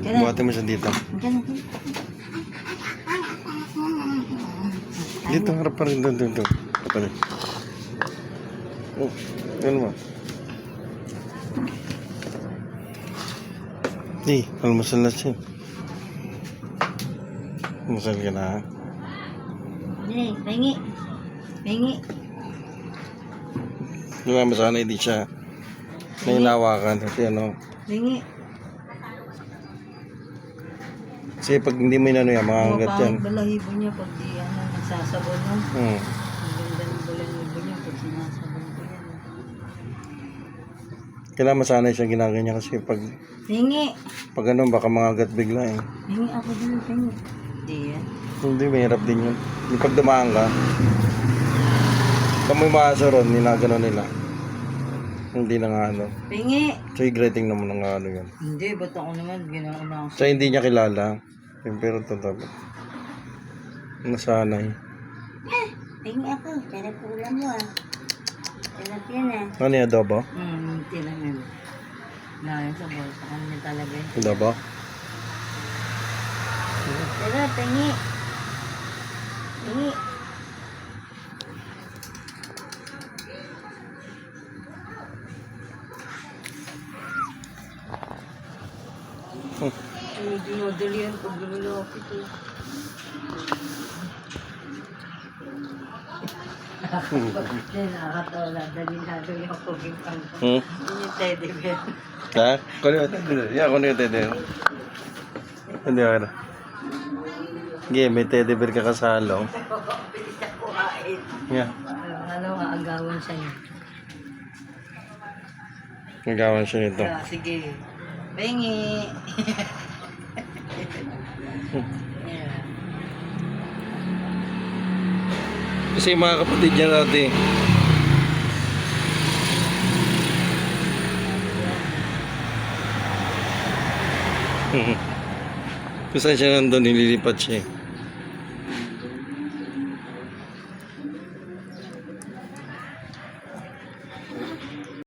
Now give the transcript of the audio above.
Buhatin mo siya dito. Dito, harap pa rin. Dito. Apa rin. Oh, ano mo? Almusal na siya. Almusal ka na, ha? Pengi. Di ba, masana hindi siya nainawakan. Kasi ano, Pengi. kasi pag hindi mo inano yan, mga hanggat yan. Balahibo niya pag di nagsasabon mo. Hmm. Ang ganda ng balahibo niya pag sinasabon ko yan. Kailangan masanay siyang ginaganyan kasi pag ano, baka mga hanggat bigla eh. Pengi ako din, pengi. Di yan. Hindi, mahirap din yun. Yung pag dumaan ka, kung may maasa ron, ninagano nila. Hindi na nga ano. Pengi. So, grating naman ng ano yun. Hindi, ba't ako naman ginauna ako? So, hindi niya kilala. Pero totoo. Nasanay. Pengi ako, sarap ulam mo ah. Sarap yan ah. Ano yung adobo? Hindi naman. Dahil sa bolsa kanya talaga yun. Adobo? Sarap, pengi. Pengi. Dinodali yan pag lumulapit eh. Nakakatawa, dali ako bintang. Yun yung teddy bear. Ha? Kuno yung teddy. Yeah, kuno yung teddy. Hindi ako na. Sige, may teddy bear ka kasalo. Pilit ako kuhain. Yeah. Agawan siya niya. Nagawan siya nito. Sige. Bengi. Kasi yung mga kapatid niya natin. Kung saan siya nandun, nililipat siya eh.